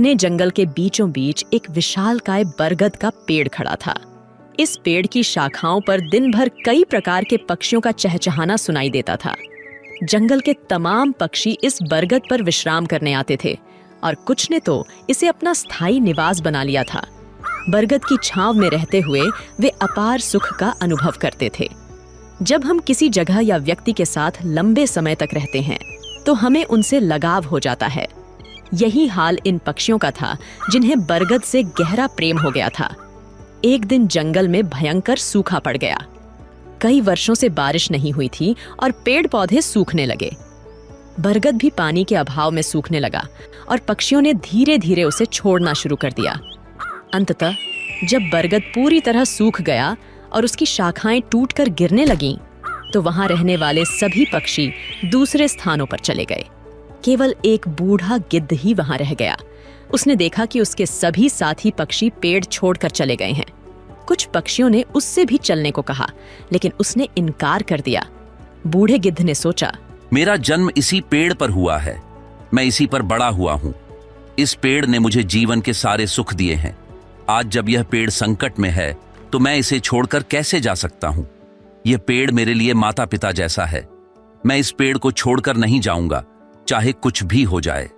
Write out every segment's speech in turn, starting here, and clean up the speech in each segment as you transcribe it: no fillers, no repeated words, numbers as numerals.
घने जंगल के बीचों बीच एक विशालकाय बरगद का पेड़ खड़ा था। इस पेड़ की शाखाओं पर दिन भर कई प्रकार के पक्षियों का चहचहाना सुनाई देता था। जंगल के तमाम पक्षी इस बरगद पर विश्राम करने आते थे और कुछ ने तो इसे अपना स्थायी निवास बना लिया था। बरगद की छांव में रहते हुए वे अपार सुख का अनुभव करते थे। जब हम किसी जगह या व्यक्ति के साथ लंबे समय तक रहते हैं तो हमें उनसे लगाव हो जाता है। यही हाल इन पक्षियों का था जिन्हें बरगद से गहरा प्रेम हो गया था। एक दिन जंगल में भयंकर सूखा पड़ गया। कई वर्षों से बारिश नहीं हुई थी और पेड़ पौधे सूखने लगे। बरगद भी पानी के अभाव में सूखने लगा और पक्षियों ने धीरे धीरे उसे छोड़ना शुरू कर दिया। अंततः जब बरगद पूरी तरह सूख गया और उसकी शाखाएं टूटकर गिरने लगीं, तो वहां रहने वाले सभी पक्षी दूसरे स्थानों पर चले गए। केवल एक बूढ़ा गिद्ध ही वहां रह गया। उसने देखा कि उसके सभी साथी पक्षी पेड़ छोड़कर चले गए हैं। कुछ पक्षियों ने उससे भी चलने को कहा, लेकिन उसने इनकार कर दिया। बूढ़े गिद्ध ने सोचा, मेरा जन्म इसी पेड़ पर हुआ है, मैं इसी पर बड़ा हुआ हूँ। इस पेड़ ने मुझे जीवन के सारे सुख दिए हैं। आज जब यह पेड़ संकट में है तो मैं इसे छोड़कर कैसे जा सकता हूँ। यह पेड़ मेरे लिए माता पिता जैसा है। मैं इस पेड़ को छोड़कर नहीं जाऊंगा, चाहे कुछ भी हो जाए।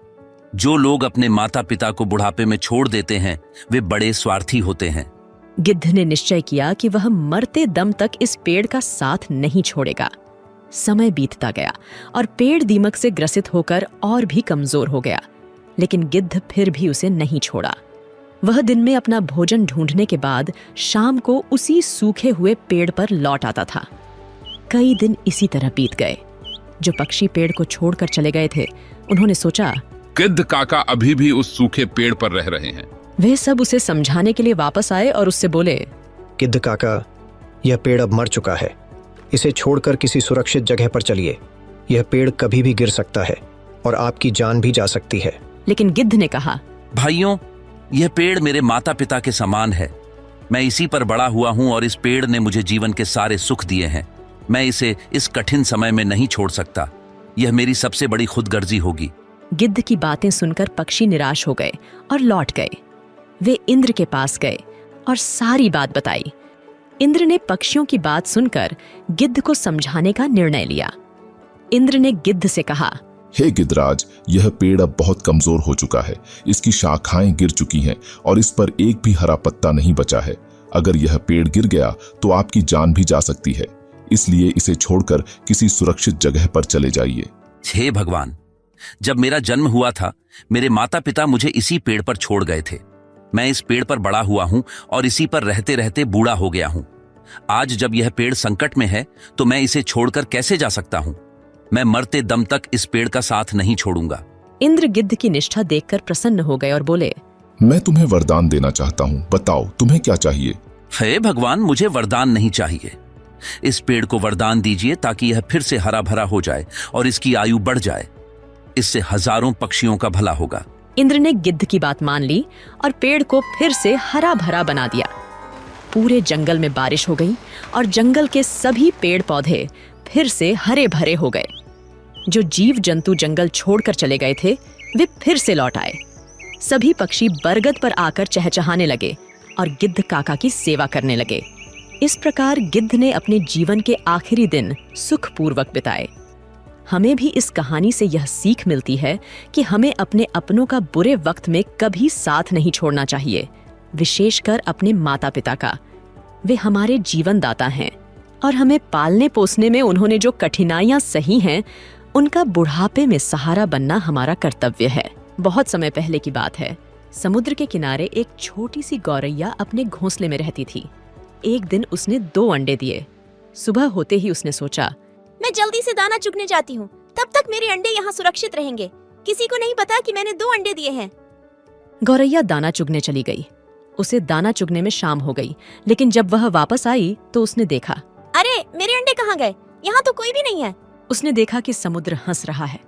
जो लोग अपने माता पिता को बुढ़ापे में छोड़ देते हैं वे बड़े स्वार्थी होते हैं। गिद्ध ने निश्चय किया कि वह मरते दम तक इस पेड़ का साथ नहीं छोड़ेगा। समय बीतता गया और पेड़ दीमक से ग्रसित होकर और भी कमजोर हो गया, लेकिन गिद्ध फिर भी उसे नहीं छोड़ा। वह दिन में अपना भोजन ढूंढने के बाद शाम को उसी सूखे हुए पेड़ पर लौट आता था। कई दिन इसी तरह बीत गए। जो पक्षी पेड़ को छोड़कर चले गए थे, उन्होंने सोचा, गिद्ध काका अभी भी उस सूखे पेड़ पर रह रहे हैं। वे सब उसे समझाने के लिए वापस आए और उससे बोले, गिद्ध काका, यह पेड़ अब मर चुका है। इसे छोड़कर किसी सुरक्षित जगह पर चलिए। यह पेड़ कभी भी गिर सकता है और आपकी जान भी जा सकती है। लेकिन गिद्ध ने कहा, भाइयों, यह पेड़ मेरे माता पिता के समान है। मैं इसी पर बड़ा हुआ हूं और इस पेड़ ने मुझे जीवन के सारे सुख दिए हैं। मैं इसे इस कठिन समय में नहीं छोड़ सकता। यह मेरी सबसे बड़ी खुदगर्जी होगी। गिद्ध की बातें सुनकर पक्षी निराश हो गए और लौट गए। वे इंद्र के पास गए और सारी बात बताई। इंद्र ने पक्षियों की बात सुनकर गिद्ध को समझाने का निर्णय लिया। इंद्र ने गिद्ध से कहा, हे गिद्धराज, यह पेड़ अब बहुत कमजोर हो चुका है। इसकी शाखाएं गिर चुकी हैं और इस पर एक भी हरा पत्ता नहीं बचा है। अगर यह पेड़ गिर गया तो आपकी जान भी जा सकती है। इसलिए इसे छोड़कर किसी सुरक्षित जगह पर चले जाइए। हे भगवान, जब मेरा जन्म हुआ था मेरे माता पिता मुझे इसी पेड़ पर छोड़ गए थे। मैं इस पेड़ पर बड़ा हुआ हूं और इसी पर रहते रहते बूढ़ा हो गया हूं। आज जब यह पेड़ संकट में है तो मैं इसे छोड़कर कैसे जा सकता हूं। मैं मरते दम तक इस पेड़ का साथ नहीं छोड़ूंगा। इंद्र गिद्ध की निष्ठा देखकर प्रसन्न हो गए और बोले, मैं तुम्हें वरदान देना चाहता हूँ। बताओ तुम्हें क्या चाहिए। हे भगवान, मुझे वरदान नहीं चाहिए। इस पेड़ को वरदान दीजिए ताकि यह फिर से हरा भरा हो जाए और इसकी आयु बढ़ जाए। इससे हजारों पक्षियों का भला होगा। इंद्र ने गिद्ध की बात मान ली और पेड़ को फिर से हरा भरा बना दिया। पूरे जंगल में बारिश हो गई और जंगल के सभी पेड़ पौधे फिर से हरे भरे हो गए। जो जीव जंतु जंगल छोड़कर चले गए थे वे फिर से लौट आए। सभी पक्षी बरगद पर आकर चहचहाने लगे और गिद्ध काका की सेवा करने लगे। इस प्रकार गिद्ध ने अपने जीवन के आखिरी दिन सुखपूर्वक बिताए। हमें भी इस कहानी से यह सीख मिलती है कि हमें अपने अपनों का बुरे वक्त में कभी साथ नहीं छोड़ना चाहिए, विशेषकर अपने माता पिता का। वे हमारे जीवन दाता हैं और हमें पालने पोसने में उन्होंने जो कठिनाइयां सही हैं, उनका बुढ़ापे में सहारा बनना हमारा कर्तव्य है। बहुत समय पहले की बात है। समुद्र के किनारे एक छोटी सी गौरैया अपने घोंसले में रहती थी। एक दिन उसने 2 अंडे दिए। सुबह होते ही उसने सोचा, मैं जल्दी से दाना चुगने जाती हूँ, तब तक मेरे अंडे यहाँ सुरक्षित रहेंगे। किसी को नहीं पता कि मैंने 2 अंडे दिए हैं। गौरैया दाना चुगने चली गई। उसे दाना चुगने में शाम हो गई, लेकिन जब वह वापस आई तो उसने देखा, अरे मेरे अंडे कहाँ गए? यहाँ तो कोई भी नहीं है। उसने देखा कि समुद्र हंस रहा है।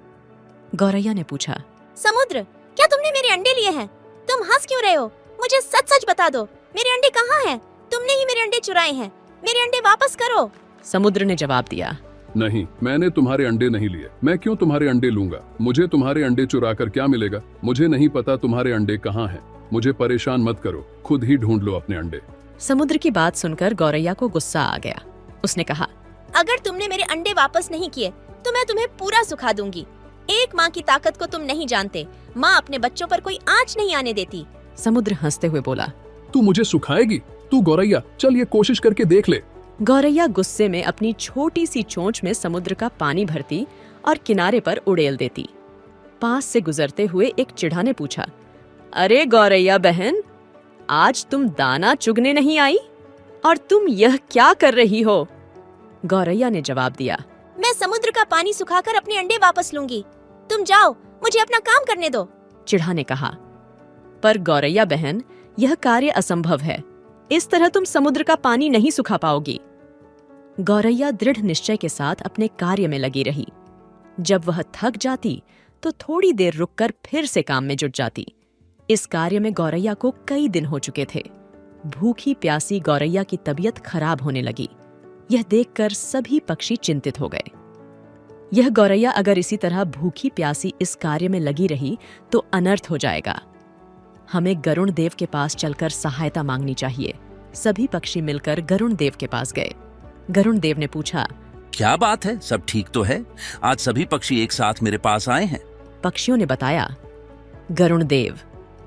गौरैया ने पूछा, समुद्र, क्या तुमने मेरे अंडे लिए हैं? तुम हंस क्यों रहे हो? मुझे सच सच बता दो, मेरे अंडे कहाँ हैं? तुमने ही मेरे अंडे चुराए हैं। मेरे अंडे वापस करो। समुद्र ने जवाब दिया, नहीं, मैंने तुम्हारे अंडे नहीं लिए। मैं क्यों तुम्हारे अंडे लूंगा? मुझे तुम्हारे अंडे चुरा कर क्या मिलेगा? मुझे नहीं पता तुम्हारे अंडे कहाँ हैं। मुझे परेशान मत करो, खुद ही ढूंढ लो अपने अंडे। समुद्र की बात सुनकर गौरैया को गुस्सा आ गया। उसने कहा, अगर तुमने मेरे अंडे वापस नहीं किए तो मैं तुम्हें पूरा सुखा दूंगी। एक माँ की ताकत को तुम नहीं जानते। माँ अपने बच्चों पर कोई आंच नहीं आने देती। समुद्र हंसते हुए बोला। तू मुझे सुखाएगी? तू गौरैया, चल ये कोशिश करके देख ले। गौरैया गुस्से में अपनी छोटी सी चोंच में समुद्र का पानी भरती और किनारे पर उड़ेल देती। पास से गुजरते हुए एक चिढ़ा ने पूछा, अरे गौरैया बहन, आज तुम दाना चुगने नहीं आई और तुम यह क्या कर रही हो? गौरैया ने जवाब दिया, मैं समुद्र का पानी सुखाकर अपने अंडे वापस लूंगी। तुम जाओ, मुझे अपना काम करने दो। चिढ़ा ने कहा, पर गौरैया बहन, यह कार्य असंभव है। इस तरह तुम समुद्र का पानी नहीं सुखा पाओगी। गौरैया दृढ़ निश्चय के साथ अपने कार्य में लगी रही। जब वह थक जाती तो थोड़ी देर रुककर फिर से काम में जुट जाती। इस कार्य में गौरैया को कई दिन हो चुके थे। भूखी प्यासी गौरैया की तबीयत खराब होने लगी। यह देखकर सभी पक्षी चिंतित हो गए। यह गौरैया अगर इसी तरह भूखी प्यासी इस कार्य में लगी रही तो अनर्थ हो जाएगा। हमें गरुण देव के पास चलकर सहायता मांगनी चाहिए। सभी पक्षी मिलकर गरुण देव के पास गए। गरुण देव ने पूछा, क्या बात है, सब ठीक तो है? आज सभी पक्षी एक साथ मेरे पास आए हैं। पक्षियों ने बताया, गरुण देव,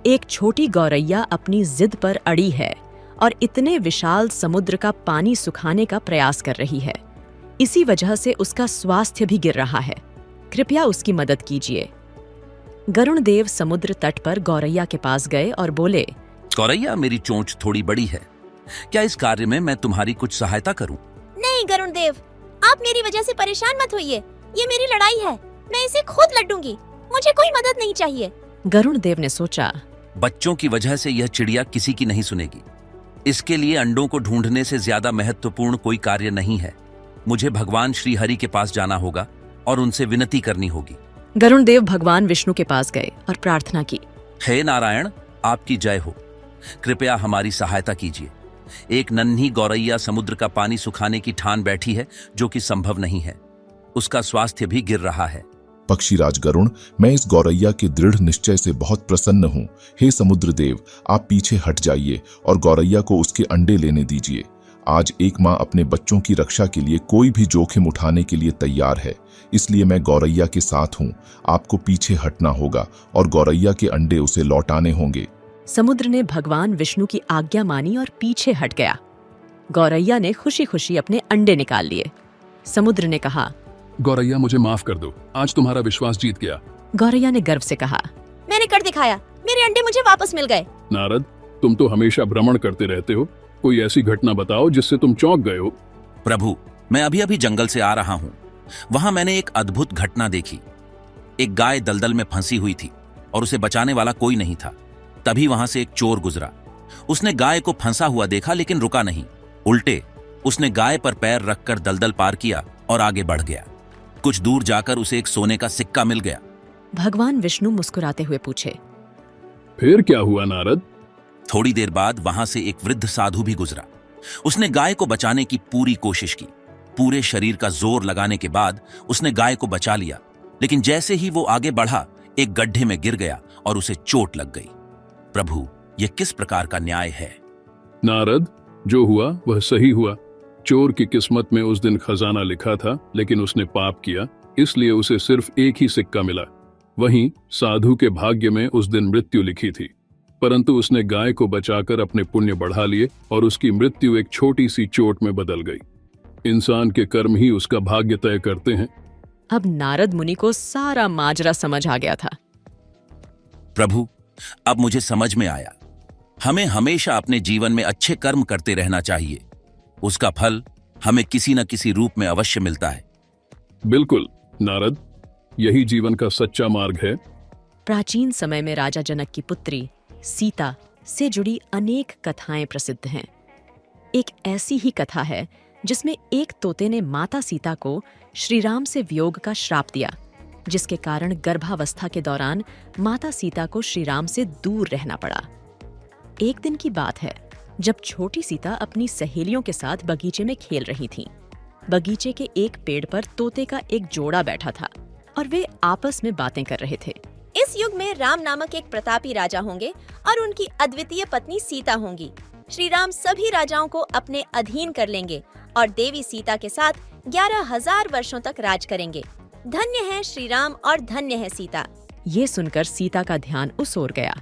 एक छोटी गौरैया अपनी जिद पर अड़ी है और इतने विशाल समुद्र का पानी सुखाने का प्रयास कर रही है। इसी वजह से उसका स्वास्थ्य भी गिर रहा है। कृपया उसकी मदद कीजिए। गरुण देव समुद्र तट पर गौरैया के पास गए और बोले, गौरैया, मेरी चोंच थोड़ी बड़ी है। क्या इस कार्य में मैं तुम्हारी कुछ सहायता करूं? नहीं गरुण देव, आप मेरी वजह से परेशान मत होइए। ये मेरी लड़ाई है, मैं इसे खुद लड़ूंगी। मुझे कोई मदद नहीं चाहिए। गरुण देव ने सोचा, बच्चों की वजह से यह चिड़िया किसी की नहीं सुनेगी। इसके लिए अंडों को ढूंढने से ज्यादा महत्वपूर्ण कोई कार्य नहीं है। मुझे भगवान श्री हरि के पास जाना होगा और उनसे विनती करनी होगी। गरुण देव भगवान विष्णु के पास गए और प्रार्थना की, हे नारायण, आपकी जय हो। कृपया हमारी सहायता कीजिए। एक नन्ही गौरैया समुद्र का पानी सुखाने की ठान बैठी है, जो कि संभव नहीं है। उसका स्वास्थ्य भी गिर रहा है। पक्षीराज गरुण, मैं इस गौरैया के दृढ़ निश्चय से बहुत प्रसन्न हूँ। हे समुद्र देव, आप पीछे हट जाइए और गौरैया को उसके अंडे लेने दीजिए। आज एक माँ अपने बच्चों की रक्षा के लिए कोई भी जोखिम उठाने के लिए तैयार है, इसलिए मैं गौरैया के साथ हूँ। आपको पीछे हटना होगा और गौरैया के अंडे उसे लौटाने होंगे। समुद्र ने भगवान विष्णु की आज्ञा मानी और पीछे हट गया। गौरैया ने खुशी खुशी अपने अंडे निकाल लिए। समुद्र ने कहा, गौरैया, मुझे माफ कर दो, आज तुम्हारा विश्वास जीत गया। गौरैया ने गर्व से कहा, मैंने कर दिखाया, मेरे अंडे मुझे वापस मिल गए। नारद, तुम तो हमेशा भ्रमण करते रहते हो। कोई ऐसी घटना बताओ जिससे तुम चौंक गए हो। प्रभु, मैं अभी अभी जंगल से आ रहा हूँ। वहां मैंने एक अद्भुत घटना देखी। एक गाय दलदल में फंसी हुई थी और उसे बचाने वाला कोई नहीं था। तभी वहां से एक चोर गुजरा। उसने गाय को फंसा हुआ देखा, लेकिन रुका नहीं। उल्टे उसने गाय पर पैर रखकर दलदल पार किया और आगे बढ़ गया। कुछ दूर जाकर उसे एक सोने का सिक्का मिल गया। भगवान विष्णु मुस्कुराते हुए पूछे, फिर क्या हुआ नारद? थोड़ी देर बाद वहां से एक वृद्ध साधु भी गुजरा। उसने गाय को बचाने की पूरी कोशिश की। पूरे शरीर का जोर लगाने के बाद उसने गाय को बचा लिया, लेकिन जैसे ही वो आगे बढ़ा, एक गड्ढे में गिर गया और उसे चोट लग गई। प्रभु, यह किस प्रकार का न्याय है? नारद, जो हुआ वह सही हुआ। चोर की किस्मत में उस दिन खजाना लिखा था, लेकिन उसने पाप किया, इसलिए उसे सिर्फ एक ही सिक्का मिला। वहीं साधु के भाग्य में उस दिन मृत्यु लिखी थी, परंतु उसने गाय को बचाकर अपने पुण्य बढ़ा लिए और उसकी मृत्यु एक छोटी सी चोट में बदल गई। इंसान के कर्म ही उसका भाग्य तय करते हैं। अब नारद मुनि को सारा माजरा समझ आ गया था। प्रभु, अब मुझे समझ में आया। हमें हमेशा अपने जीवन में अच्छे कर्म करते रहना चाहिए। उसका फल हमें किसी न किसी रूप में अवश्य मिलता है। बिल्कुल नारद, यही जीवन का सच्चा मार्ग है। प्राचीन समय में राजा जनक की पुत्री सीता से जुड़ी अनेक कथाएं प्रसिद्ध हैं। एक ऐसी ही कथा है जिसमें एक तोते ने माता सीता को श्री राम से वियोग का श्राप दिया, जिसके कारण गर्भावस्था के दौरान माता सीता को श्री राम से दूर रहना पड़ा। एक दिन की बात है जब छोटी सीता अपनी सहेलियों के साथ बगीचे में खेल रही थीं। बगीचे के एक पेड़ पर तोते का एक जोड़ा बैठा था और वे आपस में बातें कर रहे थे। इस युग में राम नामक एक प्रतापी राजा होंगे और उनकी अद्वितीय पत्नी सीता होंगी। श्री राम सभी राजाओं को अपने अधीन कर लेंगे और देवी सीता के साथ 11,000 वर्षों तक राज करेंगे। धन्य है श्री राम और धन्य है सीता। ये सुनकर सीता का ध्यान उस ओर गया।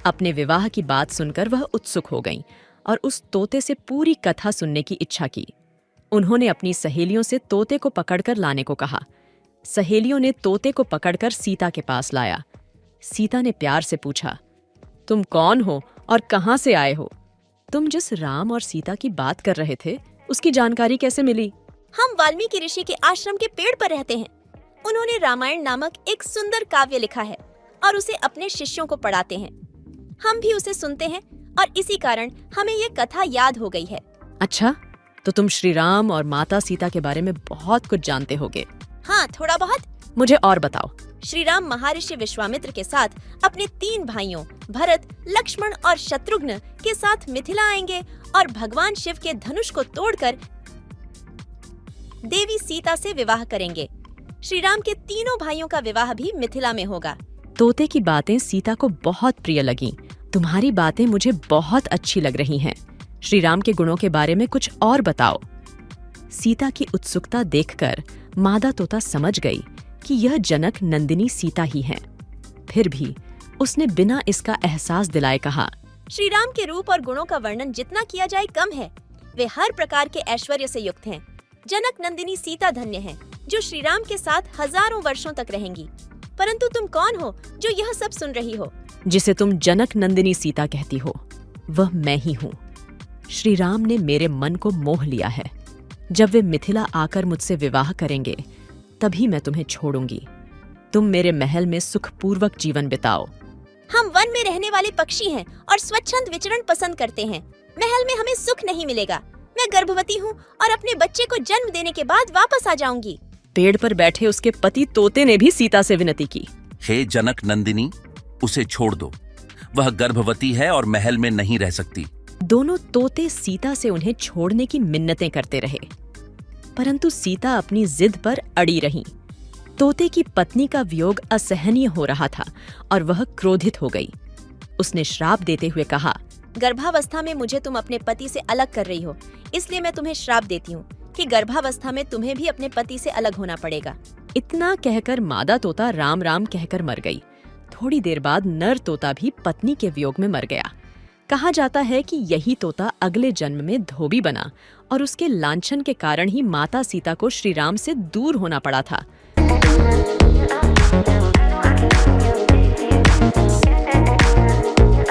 अपने विवाह की बात सुनकर वह उत्सुक हो गईं और उस तोते से पूरी कथा सुनने की इच्छा की। उन्होंने अपनी सहेलियों से तोते को पकड़कर लाने को कहा। सहेलियों ने तोते को पकड़कर सीता के पास लाया। सीता ने प्यार से पूछा, तुम कौन हो और कहाँ से आए हो? तुम जिस राम और सीता की बात कर रहे थे उसकी जानकारी कैसे मिली? हम वाल्मीकि ऋषि के आश्रम के पेड़ पर रहते हैं। उन्होंने रामायण नामक एक सुंदर काव्य लिखा है और उसे अपने शिष्यों को पढ़ाते हैं। हम भी उसे सुनते हैं और इसी कारण हमें ये कथा याद हो गई है। अच्छा, तो तुम श्री राम और माता सीता के बारे में बहुत कुछ जानते होगे। हाँ, थोड़ा बहुत। मुझे और बताओ। श्री राम महर्षि विश्वामित्र के साथ अपने 3 भाइयों भरत, लक्ष्मण और शत्रुघ्न के साथ मिथिला आएंगे और भगवान शिव के धनुष को तोड़कर देवी सीता से विवाह करेंगे। श्री राम के तीनों भाइयों का विवाह भी मिथिला में होगा। तोते की बातें सीता को बहुत प्रिय लगीं। तुम्हारी बातें मुझे बहुत अच्छी लग रही हैं। श्री राम के गुणों के बारे में कुछ और बताओ। सीता की उत्सुकता देखकर मादा तोता समझ गई कि यह जनक नंदिनी सीता ही हैं। फिर भी उसने बिना इसका एहसास दिलाए कहा, श्री राम के रूप और गुणों का वर्णन जितना किया जाए कम है। वे हर प्रकार के ऐश्वर्य से युक्त हैं। जनक नंदिनी सीता धन्य है जो श्री राम के साथ हजारों वर्षों तक रहेंगी। परंतु तुम कौन हो जो यह सब सुन रही हो? जिसे तुम जनक नंदिनी सीता कहती हो वह मैं ही हूँ। श्री राम ने मेरे मन को मोह लिया है। जब वे मिथिला आकर मुझसे विवाह करेंगे तभी मैं तुम्हें छोड़ूंगी। तुम मेरे महल में सुखपूर्वक जीवन बिताओ। हम वन में रहने वाले पक्षी हैं और स्वच्छंद विचरण पसंद करते हैं। महल में हमें सुख नहीं मिलेगा। मैं गर्भवती हूँ और अपने बच्चे को जन्म देने के बाद वापस आ जाऊंगी। पेड़ पर बैठे उसके पति तोते ने भी सीता से विनती की, हे जनक नंदिनी, उसे छोड़ दो। वह गर्भवती है और महल में नहीं रह सकती। दोनों तोते सीता से उन्हें छोड़ने की मिन्नतें करते रहे, परंतु सीता अपनी जिद पर अड़ी रही। तोते की पत्नी का वियोग असहनीय हो रहा था और वह क्रोधित हो गई। उसने श्राप देते हुए कहा, गर्भावस्था में मुझे तुम अपने पति से अलग कर रही हो, इसलिए मैं तुम्हें श्राप देती हूँ कि गर्भावस्था में तुम्हें भी अपने पति से अलग होना पड़ेगा। इतना कहकर मादा तोता राम राम कहकर मर गई। थोड़ी देर बाद नर तोता भी पत्नी के वियोग में मर गया। कहा जाता है कि यही तोता अगले जन्म में धोबी बना और उसके लांछन के कारण ही माता सीता को श्री राम से दूर होना पड़ा था।